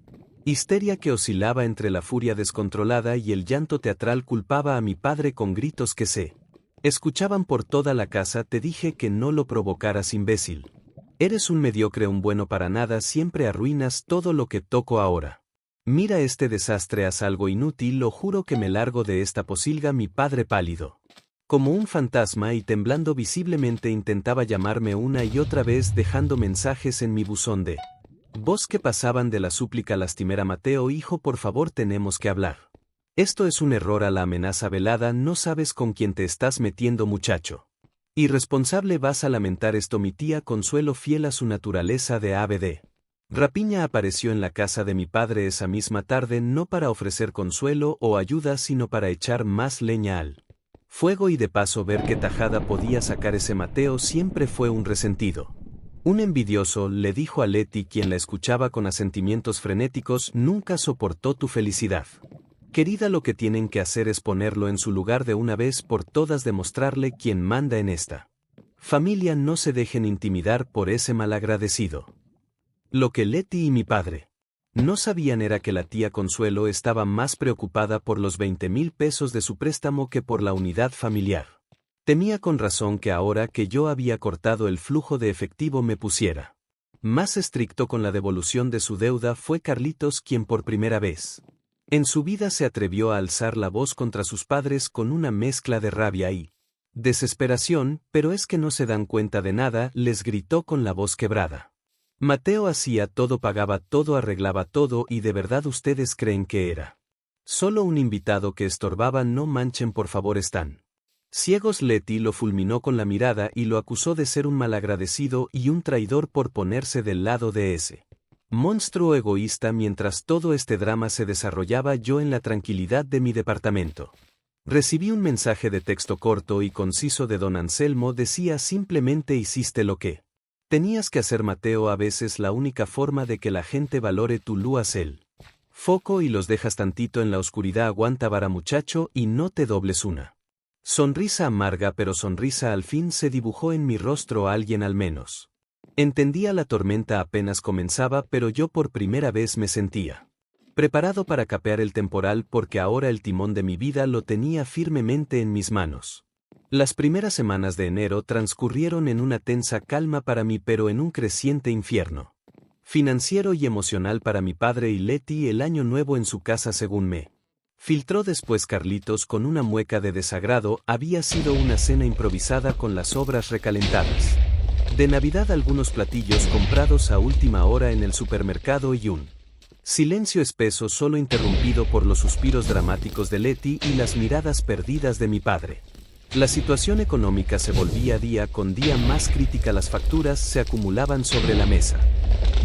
histeria que oscilaba entre la furia descontrolada y el llanto teatral. Culpaba a mi padre con gritos que se escuchaban por toda la casa. Te dije que no lo provocaras, imbécil. Eres un mediocre, un bueno para nada, siempre arruinas todo lo que toco ahora. Mira este desastre, haz algo inútil, lo juro que me largo de esta posilga. Mi padre, pálido como un fantasma y temblando visiblemente, intentaba llamarme una y otra vez, dejando mensajes en mi buzón de voz que pasaban de la súplica lastimera: Mateo, hijo, por favor, tenemos que hablar. Esto es un error, a la amenaza velada: no sabes con quién te estás metiendo, muchacho irresponsable, vas a lamentar esto. Mi tía Consuelo, fiel a su naturaleza de ave de rapiña, apareció en la casa de mi padre esa misma tarde, no para ofrecer consuelo o ayuda, sino para echar más leña al fuego y de paso ver qué tajada podía sacar ese Mateo. Siempre fue un resentido, un envidioso, le dijo a Leti, quien la escuchaba con asentimientos frenéticos. Nunca soportó tu felicidad. Querida, lo que tienen que hacer es ponerlo en su lugar de una vez por todas, demostrarle quién manda en esta familia. No se dejen intimidar por ese malagradecido. Lo que Leti y mi padre no sabían era que la tía Consuelo estaba más preocupada por los 20,000 pesos de su préstamo que por la unidad familiar. Temía con razón que ahora que yo había cortado el flujo de efectivo me pusiera más estricto con la devolución de su deuda. Fue Carlitos quien por primera vez en su vida se atrevió a alzar la voz contra sus padres con una mezcla de rabia y desesperación. Pero es que no se dan cuenta de nada, les gritó con la voz quebrada. Mateo hacía todo, pagaba todo, arreglaba todo, y ¿de verdad ustedes creen que era solo un invitado que estorbaba? No manchen, por favor, están ciegos. Leti lo fulminó con la mirada y lo acusó de ser un malagradecido y un traidor por ponerse del lado de ese monstruo egoísta. Mientras todo este drama se desarrollaba, yo en la tranquilidad de mi departamento recibí un mensaje de texto corto y conciso de don Anselmo. Decía simplemente: hiciste lo que tenías que hacer, Mateo. A veces la única forma de que la gente valore tu luz es el foco y los dejas tantito en la oscuridad. Aguanta vara, muchacho, y no te dobles. Una sonrisa amarga pero sonrisa al fin se dibujó en mi rostro. Alguien al menos entendía. La tormenta apenas comenzaba, pero yo por primera vez me sentía preparado para capear el temporal, porque ahora el timón de mi vida lo tenía firmemente en mis manos. Las primeras semanas de enero transcurrieron en una tensa calma para mí, pero en un creciente infierno financiero y emocional para mi padre y Leti. El año nuevo en su casa, según me filtró después Carlitos con una mueca de desagrado, había sido una cena improvisada con las sobras recalentadas de Navidad, algunos platillos comprados a última hora en el supermercado y un silencio espeso solo interrumpido por los suspiros dramáticos de Leti y las miradas perdidas de mi padre. La situación económica se volvía día con día más crítica. Las facturas se acumulaban sobre la mesa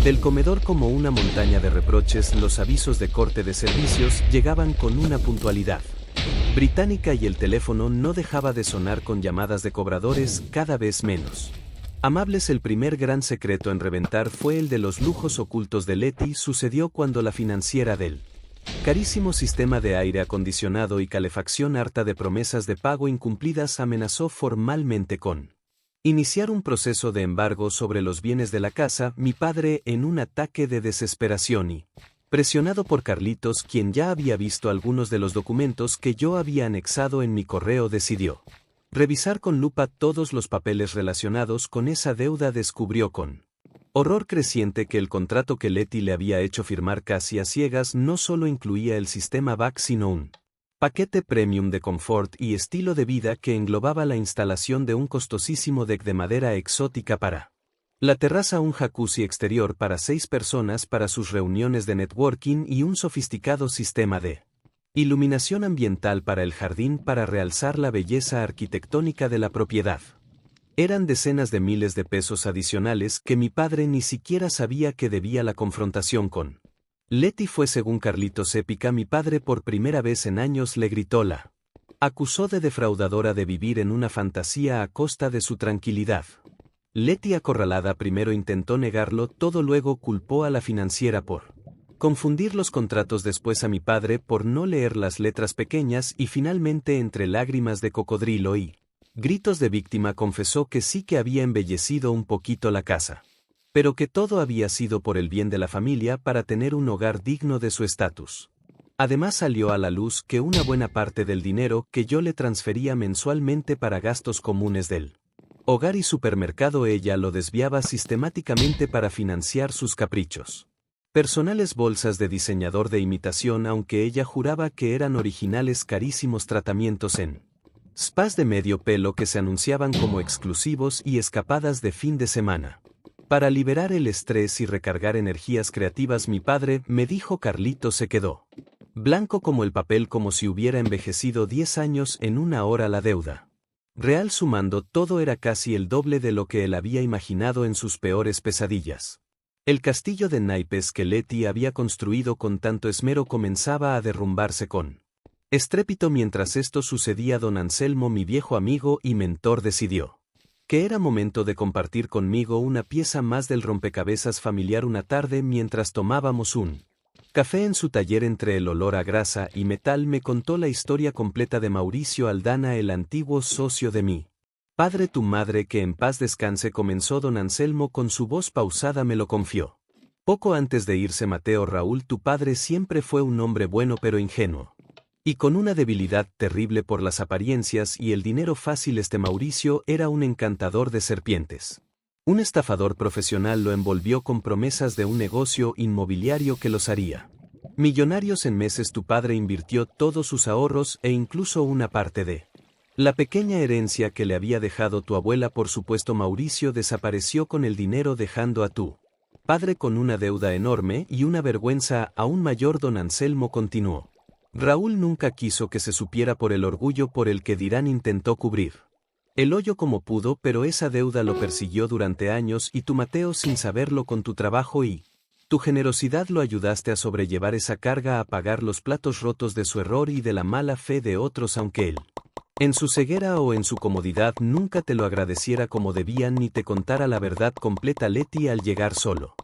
del comedor como una montaña de reproches. Los avisos de corte de servicios llegaban con una puntualidad británica y el teléfono no dejaba de sonar con llamadas de cobradores cada vez menos amables. El primer gran secreto en reventar fue el de los lujos ocultos de Leti. Sucedió cuando la financiera del carísimo sistema de aire acondicionado y calefacción, harta de promesas de pago incumplidas, amenazó formalmente con iniciar un proceso de embargo sobre los bienes de la casa. Mi padre, en un ataque de desesperación y presionado por Carlitos, quien ya había visto algunos de los documentos que yo había anexado en mi correo, decidió revisar con lupa todos los papeles relacionados con esa deuda. Descubrió con horror creciente que el contrato que Leti le había hecho firmar casi a ciegas no solo incluía el sistema BAC, sino un paquete premium de confort y estilo de vida que englobaba la instalación de un costosísimo deck de madera exótica para la terraza, un jacuzzi exterior para 6 personas para sus reuniones de networking y un sofisticado sistema de iluminación ambiental para el jardín para realzar la belleza arquitectónica de la propiedad. Eran decenas de miles de pesos adicionales que mi padre ni siquiera sabía que debía. La confrontación con Leti fue, según Carlitos, épica. Mi padre, por primera vez en años, le gritó, la acusó de defraudadora, de vivir en una fantasía a costa de su tranquilidad. Leti, acorralada, primero intentó negarlo todo, luego culpó a la financiera por Confundir los contratos después a mi padre por no leer las letras pequeñas y finalmente entre lágrimas de cocodrilo y gritos de víctima confesó que sí que había embellecido un poquito la casa. Pero que todo había sido por el bien de la familia para tener un hogar digno de su estatus. Además salió a la luz que una buena parte del dinero que yo le transfería mensualmente para gastos comunes del hogar y supermercado ella lo desviaba sistemáticamente para financiar sus caprichos personales, bolsas de diseñador de imitación, aunque ella juraba que eran originales, carísimos tratamientos en spas de medio pelo que se anunciaban como exclusivos y escapadas de fin de semana. Para liberar el estrés y recargar energías creativas mi padre, me dijo Carlito, se quedó blanco como el papel, como si hubiera envejecido 10 años en una hora. La deuda real sumando todo era casi el doble de lo que él había imaginado en sus peores pesadillas. El castillo de naipes que Leti había construido con tanto esmero comenzaba a derrumbarse con estrépito. Mientras esto sucedía, don Anselmo, mi viejo amigo y mentor, decidió que era momento de compartir conmigo una pieza más del rompecabezas familiar. Una tarde, mientras tomábamos un café en su taller entre el olor a grasa y metal, me contó la historia completa de Mauricio Aldana, el antiguo socio de mi padre. Tu madre, que en paz descanse, comenzó don Anselmo con su voz pausada, me lo confió poco antes de irse. Mateo Raúl, tu padre siempre fue un hombre bueno pero ingenuo, y con una debilidad terrible por las apariencias y el dinero fácil. Mauricio era un encantador de serpientes. Un estafador profesional. Lo envolvió con promesas de un negocio inmobiliario que los haría millonarios en meses. Tu padre invirtió todos sus ahorros e incluso una parte de la pequeña herencia que le había dejado tu abuela. Por supuesto, Mauricio desapareció con el dinero, dejando a tu padre con una deuda enorme y una vergüenza aún mayor. Don Anselmo continuó. Raúl nunca quiso que se supiera, por el orgullo por el que dirán. Intentó cubrir el hoyo como pudo, pero esa deuda lo persiguió durante años y tú, Mateo, sin saberlo, con tu trabajo y tu generosidad lo ayudaste a sobrellevar esa carga, a pagar los platos rotos de su error y de la mala fe de otros, aunque él en su ceguera o en su comodidad nunca te lo agradeciera como debían ni te contara la verdad completa. Leti, al llegar, solo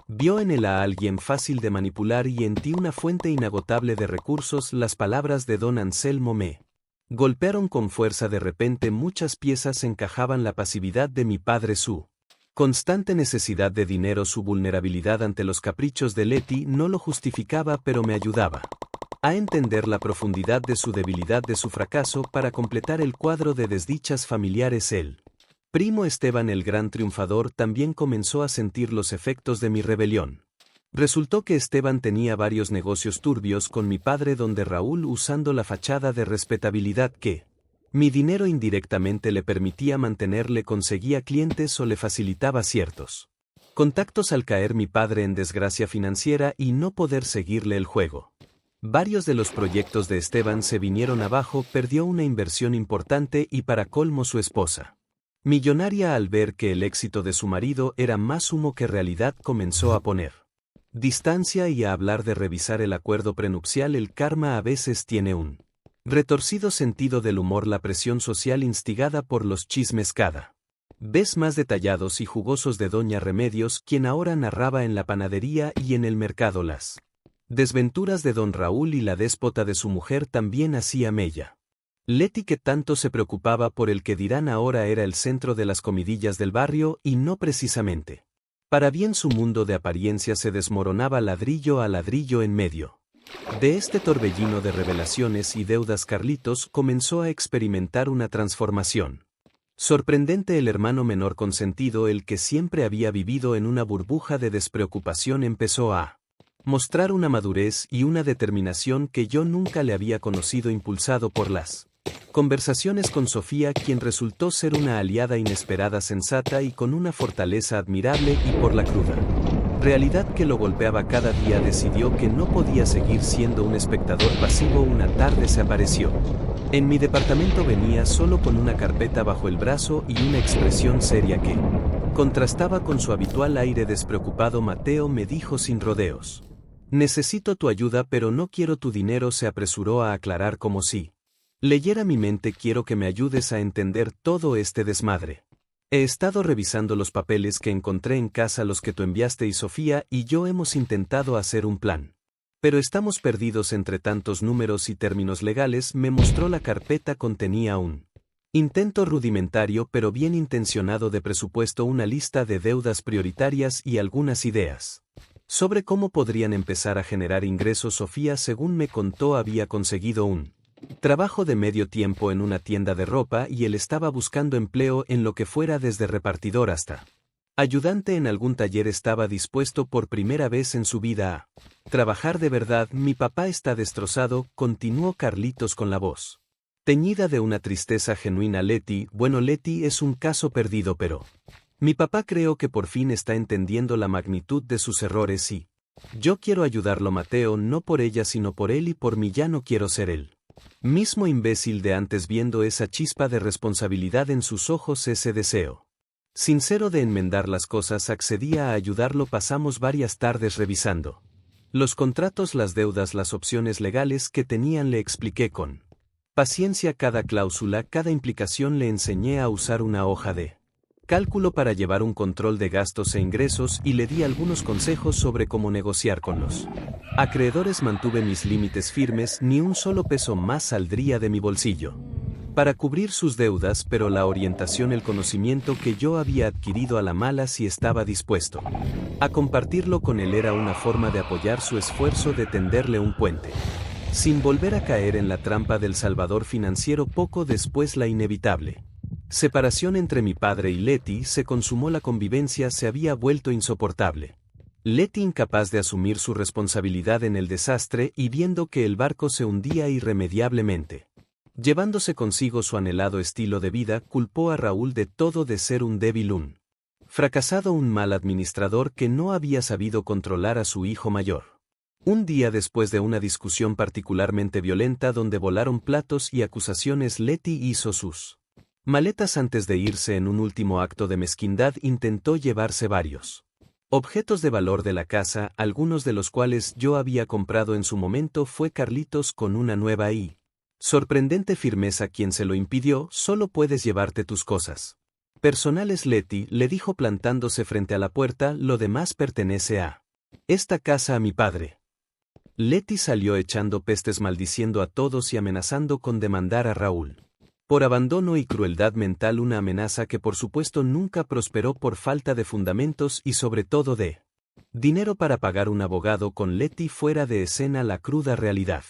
vio en él a alguien fácil de manipular y en ti una fuente inagotable de recursos. Las palabras de don Anselmo me golpearon con fuerza. De repente muchas piezas encajaban: la pasividad de mi padre, su constante necesidad de dinero, su vulnerabilidad ante los caprichos de Leti. No lo justificaba, pero me ayudaba a entender la profundidad de su debilidad, de su fracaso. Para completar el cuadro de desdichas familiares, el primo Esteban, el gran triunfador, también comenzó a sentir los efectos de mi rebelión. Resultó que Esteban tenía varios negocios turbios con mi padre, donde Raúl, usando la fachada de respetabilidad que mi dinero indirectamente le permitía mantener, le conseguía clientes o le facilitaba ciertos contactos. Al caer mi padre en desgracia financiera y no poder seguirle el juego, varios de los proyectos de Esteban se vinieron abajo. Perdió una inversión importante y, para colmo, su esposa, millonaria, al ver que el éxito de su marido era más humo que realidad, comenzó a poner distancia y a hablar de revisar el acuerdo prenupcial. El karma a veces tiene un retorcido sentido del humor. La presión social instigada por los chismes cada vez más detallados y jugosos de doña Remedios, quien ahora narraba en la panadería y en el mercado las desventuras de don Raúl y la déspota de su mujer, también hacía mella. Leti, que tanto se preocupaba por el que dirán, ahora era el centro de las comidillas del barrio y no precisamente para bien. Su mundo de apariencia se desmoronaba ladrillo a ladrillo. En medio de este torbellino de revelaciones y deudas, Carlitos comenzó a experimentar una transformación sorprendente. El hermano menor consentido, el que siempre había vivido en una burbuja de despreocupación, empezó a mostrar una madurez y una determinación que yo nunca le había conocido, impulsado por las conversaciones con Sofía, quien resultó ser una aliada inesperada, sensata y con una fortaleza admirable, y por la cruda realidad que lo golpeaba cada día, decidió que no podía seguir siendo un espectador pasivo. Una tarde se apareció en mi departamento. Venía solo con una carpeta bajo el brazo y una expresión seria que contrastaba con su habitual aire despreocupado. Mateo, me dijo sin rodeos, necesito tu ayuda, pero no quiero tu dinero. Se apresuró a aclarar como si leyera mi mente. Quiero que me ayudes a entender todo este desmadre. He estado revisando los papeles que encontré en casa, los que tú enviaste y Sofía y yo hemos intentado hacer un plan. Pero estamos perdidos entre tantos números y términos legales. Me mostró la carpeta, contenía un intento rudimentario pero bien intencionado de presupuesto, una lista de deudas prioritarias y algunas ideas sobre cómo podrían empezar a generar ingresos. Sofía, según me contó, había conseguido un trabajo de medio tiempo en una tienda de ropa y él estaba buscando empleo en lo que fuera, desde repartidor hasta ayudante en algún taller. Estaba dispuesto por primera vez en su vida a trabajar de verdad. Mi papá está destrozado, continuó Carlitos con la voz teñida de una tristeza genuina. Leti, bueno, Leti es un caso perdido, pero mi papá creo que por fin está entendiendo la magnitud de sus errores y yo quiero ayudarlo, Mateo, no por ella sino por él y por mí. Ya no quiero ser él mismo imbécil de antes. Viendo esa chispa de responsabilidad en sus ojos, ese deseo sincero de enmendar las cosas, accedía a ayudarlo. Pasamos varias tardes revisando los contratos, las deudas, las opciones legales que tenían. Le expliqué con paciencia cada cláusula, cada implicación. Le enseñé a usar una hoja de cálculo para llevar un control de gastos e ingresos y le di algunos consejos sobre cómo negociar con los acreedores. Mantuve mis límites firmes, ni un solo peso más saldría de mi bolsillo para cubrir sus deudas, pero la orientación, el conocimiento que yo había adquirido a la mala, si estaba dispuesto a compartirlo con él, era una forma de apoyar su esfuerzo, de tenderle un puente, sin volver a caer en la trampa del salvador financiero. Poco después, la inevitable separación entre mi padre y Leti se consumó. La convivencia se había vuelto insoportable. Leti, incapaz de asumir su responsabilidad en el desastre y viendo que el barco se hundía irremediablemente, llevándose consigo su anhelado estilo de vida, culpó a Raúl de todo, de ser un débil, un fracasado, un mal administrador que no había sabido controlar a su hijo mayor. Un día, después de una discusión particularmente violenta donde volaron platos y acusaciones, Leti hizo sus maletas antes de irse. En un último acto de mezquindad intentó llevarse varios objetos de valor de la casa, algunos de los cuales yo había comprado en su momento. Fue Carlitos con una nueva y sorprendente firmeza quien se lo impidió. Solo puedes llevarte tus cosas personales, Leti, le dijo plantándose frente a la puerta, lo demás pertenece a esta casa, a mi padre. Leti salió echando pestes, maldiciendo a todos y amenazando con demandar a Raúl por abandono y crueldad mental, una amenaza que por supuesto nunca prosperó por falta de fundamentos y sobre todo de dinero para pagar un abogado. Con Leti fuera de escena, la cruda realidad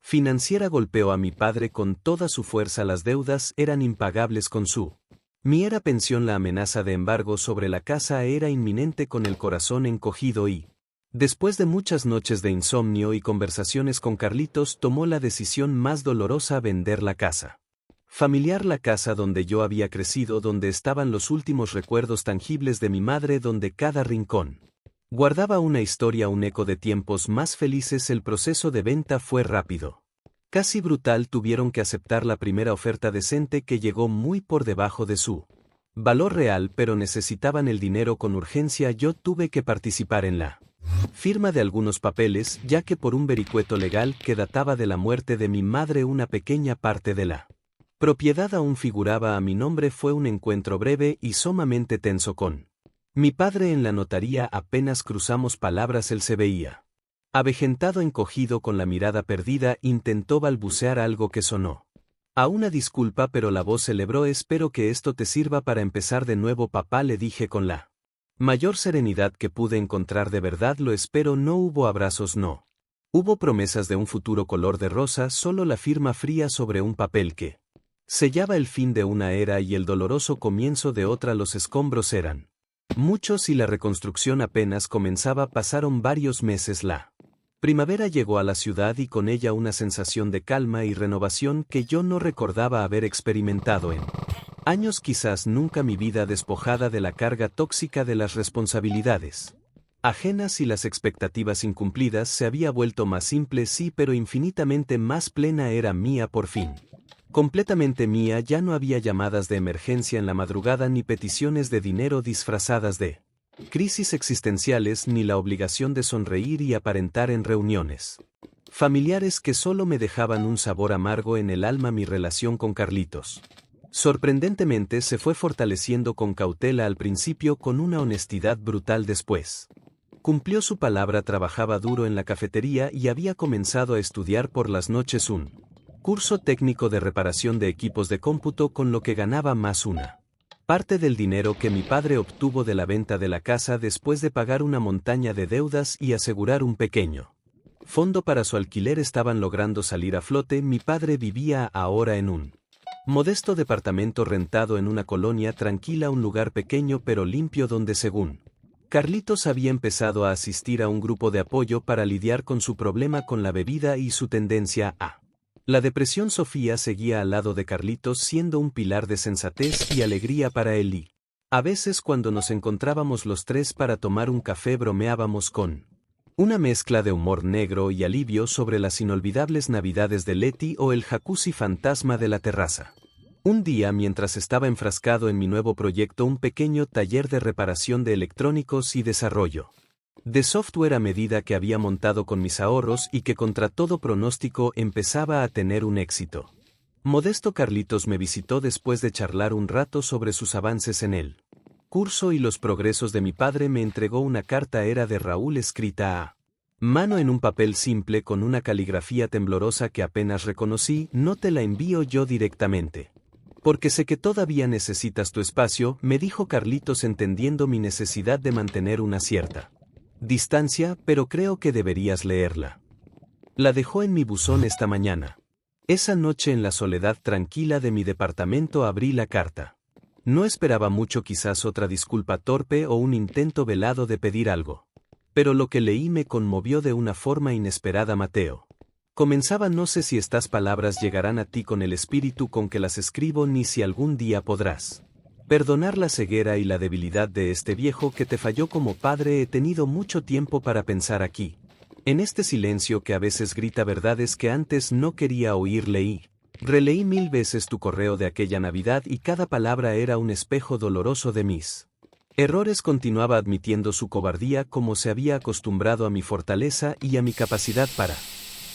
financiera golpeó a mi padre con toda su fuerza. Las deudas eran impagables con su miera pensión. La amenaza de embargo sobre la casa era inminente. Con el corazón encogido y después de muchas noches de insomnio y conversaciones con Carlitos, tomó la decisión más dolorosa: vender la casa familiar, la casa donde yo había crecido, donde estaban los últimos recuerdos tangibles de mi madre, donde cada rincón guardaba una historia, un eco de tiempos más felices. El proceso de venta fue rápido, casi brutal. Tuvieron que aceptar la primera oferta decente que llegó muy por debajo de su valor real, pero necesitaban el dinero con urgencia. Yo tuve que participar en la firma de algunos papeles, ya que por un vericueto legal que databa de la muerte de mi madre, una pequeña parte de la propiedad aún figuraba a mi nombre. Fue un encuentro breve y sumamente tenso con mi padre en la notaría. Apenas cruzamos palabras, él se veía avejentado, encogido, con la mirada perdida. Intentó balbucear algo que sonó a una disculpa, pero la voz celebró. Espero que esto te sirva para empezar de nuevo, papá, le dije con la mayor serenidad que pude encontrar. De verdad lo espero. No hubo abrazos, no hubo promesas de un futuro color de rosa, solo la firma fría sobre un papel que sellaba el fin de una era y el doloroso comienzo de otra. Los escombros eran muchos y la reconstrucción apenas comenzaba. Pasaron varios meses. La primavera llegó a la ciudad y con ella una sensación de calma y renovación que yo no recordaba haber experimentado en años, quizás nunca. Mi vida, despojada de la carga tóxica de las responsabilidades ajenas y las expectativas incumplidas, se había vuelto más simple, sí, pero infinitamente más plena. Era mía por fin. Completamente mía. Ya no había llamadas de emergencia en la madrugada, ni peticiones de dinero disfrazadas de crisis existenciales, ni la obligación de sonreír y aparentar en reuniones familiares que solo me dejaban un sabor amargo en el alma. Mi relación con Carlitos Sorprendentemente se fue fortaleciendo con cautela al principio, con una honestidad brutal después. Cumplió su palabra, trabajaba duro en la cafetería y había comenzado a estudiar por las noches un curso técnico de reparación de equipos de cómputo, con lo que ganaba más una parte del dinero que mi padre obtuvo de la venta de la casa después de pagar una montaña de deudas y asegurar un pequeño fondo para su alquiler. Estaban logrando salir a flote. Mi padre vivía ahora en un modesto departamento rentado en una colonia tranquila, un lugar pequeño pero limpio donde, según Carlitos, había empezado a asistir a un grupo de apoyo para lidiar con su problema con la bebida y su tendencia a la depresión. Sofía seguía al lado de Carlitos, siendo un pilar de sensatez y alegría para él, y a veces cuando nos encontrábamos los tres para tomar un café bromeábamos con una mezcla de humor negro y alivio sobre las inolvidables navidades de Leti o el jacuzzi fantasma de la terraza. Un día, mientras estaba enfrascado en mi nuevo proyecto, un pequeño taller de reparación de electrónicos y desarrollo de software a medida que había montado con mis ahorros y que contra todo pronóstico empezaba a tener un éxito modesto, Carlitos me visitó después de charlar un rato sobre sus avances en el curso y los progresos de mi padre. Me entregó una carta, era de Raúl, escrita a mano en un papel simple con una caligrafía temblorosa que apenas reconocí. No te la envío yo directamente, porque sé que todavía necesitas tu espacio, me dijo Carlitos, entendiendo mi necesidad de mantener una cierta distancia, pero creo que deberías leerla. La dejó en mi buzón esta mañana. Esa noche, en la soledad tranquila de mi departamento, abrí la carta. No esperaba mucho, quizás otra disculpa torpe o un intento velado de pedir algo. Pero lo que leí me conmovió de una forma inesperada. Mateo. Comenzaba: no sé si estas palabras llegarán a ti con el espíritu con que las escribo, ni si algún día podrás perdonar la ceguera y la debilidad de este viejo que te falló como padre. He tenido mucho tiempo para pensar aquí, en este silencio que a veces grita verdades que antes no quería oír. Releí 1000 veces tu correo de aquella Navidad y cada palabra era un espejo doloroso de mis errores. Continuaba admitiendo su cobardía, como se había acostumbrado a mi fortaleza y a mi capacidad para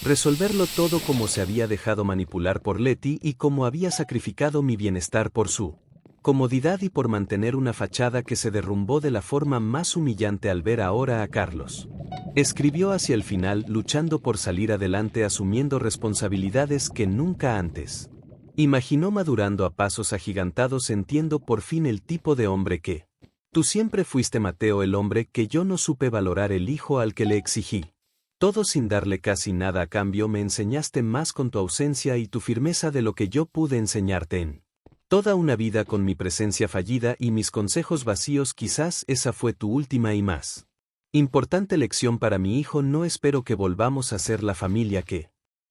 resolverlo todo, como se había dejado manipular por Leti y como había sacrificado mi bienestar por su comodidad y por mantener una fachada que se derrumbó de la forma más humillante al ver ahora a Carlos. Escribió hacia el final, luchando por salir adelante, asumiendo responsabilidades que nunca antes imaginó, madurando a pasos agigantados. Entiendo por fin el tipo de hombre que tú siempre fuiste, Mateo, el hombre que yo no supe valorar, el hijo al que le exigí todo sin darle casi nada a cambio. Me enseñaste más con tu ausencia y tu firmeza de lo que yo pude enseñarte en toda una vida con mi presencia fallida y mis consejos vacíos. Quizás esa fue tu última y más importante lección para mi hijo. No espero que volvamos a ser la familia que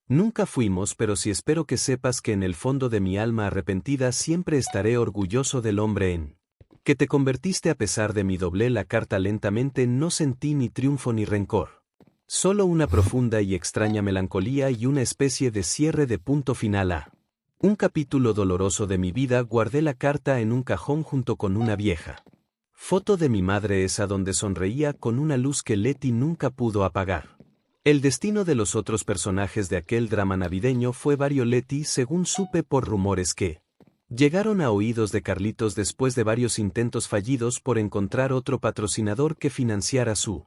nunca fuimos, pero sí espero que sepas que en el fondo de mi alma arrepentida siempre estaré orgulloso del hombre en que te convertiste. A pesar de mí. Doblé la carta lentamente. No sentí ni triunfo ni rencor, solo una profunda y extraña melancolía y una especie de cierre de punto final a un capítulo doloroso de mi vida. Guardé la carta en un cajón junto con una vieja foto de mi madre, esa donde sonreía con una luz que Leti nunca pudo apagar. El destino de los otros personajes de aquel drama navideño fue varios. Leti, según supe por rumores que llegaron a oídos de Carlitos después de varios intentos fallidos por encontrar otro patrocinador que financiara su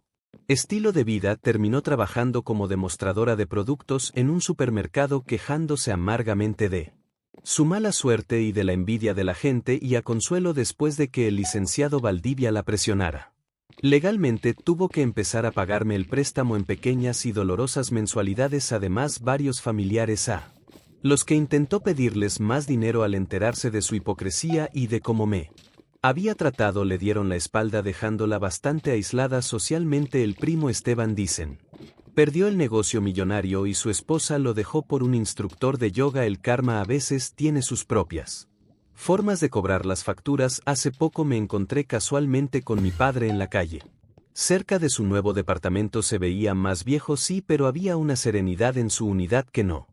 estilo de vida, terminó trabajando como demostradora de productos en un supermercado, quejándose amargamente de su mala suerte y de la envidia de la gente, y a consuelo después de que el licenciado Valdivia la presionara legalmente, tuvo que empezar a pagarme el préstamo en pequeñas y dolorosas mensualidades. Además, varios familiares a los que intentó pedirles más dinero al enterarse de su hipocresía y de cómo me había tratado le dieron la espalda, dejándola bastante aislada socialmente. El primo Esteban, dicen, perdió el negocio millonario y su esposa lo dejó por un instructor de yoga. El karma a veces tiene sus propias formas de cobrar las facturas. Hace poco me encontré casualmente con mi padre en la calle, cerca de su nuevo departamento. Se veía más viejo, sí, pero había una serenidad en su unidad que no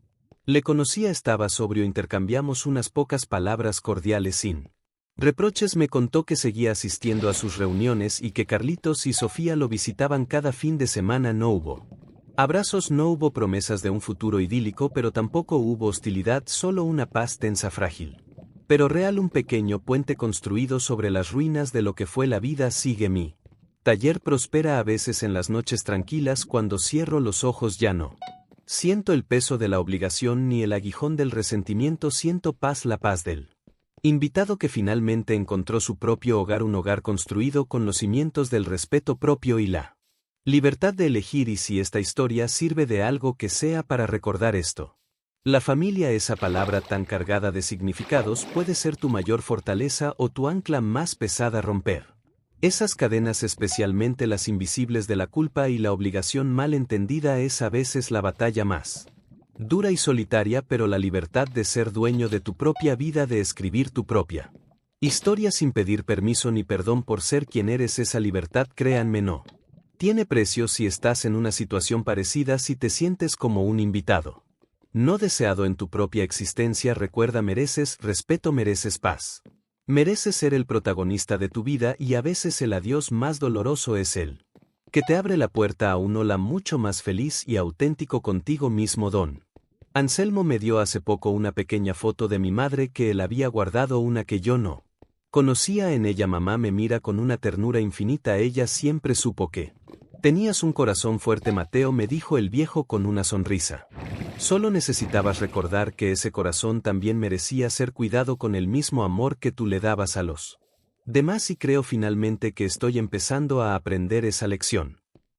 le conocía. Estaba sobrio. Intercambiamos unas pocas palabras cordiales sin reproches. Me contó que seguía asistiendo a sus reuniones y que Carlitos y Sofía lo visitaban cada fin de semana. No hubo abrazos, no hubo promesas de un futuro idílico, pero tampoco hubo hostilidad, solo una paz tensa, frágil. Pero real un pequeño puente construido sobre las ruinas de lo que fue la vida sigue mi taller prospera a veces en las noches tranquilas cuando cierro los ojos ya no. Siento el peso de la obligación ni el aguijón del resentimiento, siento paz, la paz del invitado que finalmente encontró su propio hogar, un hogar construido con los cimientos del respeto propio y la libertad de elegir. Y si esta historia sirve de algo, que sea para recordar esto. La familia, esa palabra tan cargada de significados, puede ser tu mayor fortaleza o tu ancla más pesada. Romper esas cadenas, especialmente las invisibles de la culpa y la obligación mal entendida, es a veces la batalla más dura y solitaria, pero la libertad de ser dueño de tu propia vida, de escribir tu propia historia sin pedir permiso ni perdón por ser quien eres, esa libertad, créanme, no tiene precio. Si estás en una situación parecida, si te sientes como un invitado no deseado en tu propia existencia, recuerda, mereces respeto, mereces paz. Mereces ser el protagonista de tu vida, y a veces el adiós más doloroso es el que te abre la puerta a un hola mucho más feliz y auténtico contigo mismo. Don Anselmo me dio hace poco una pequeña foto de mi madre que él había guardado, una que yo no conocía. En ella mamá me mira con una ternura infinita. Ella siempre supo que tenías un corazón fuerte, Mateo, me dijo el viejo con una sonrisa. Solo necesitabas recordar que ese corazón también merecía ser cuidado con el mismo amor que tú le dabas a los demás, y creo finalmente que estoy empezando a aprender esa lección.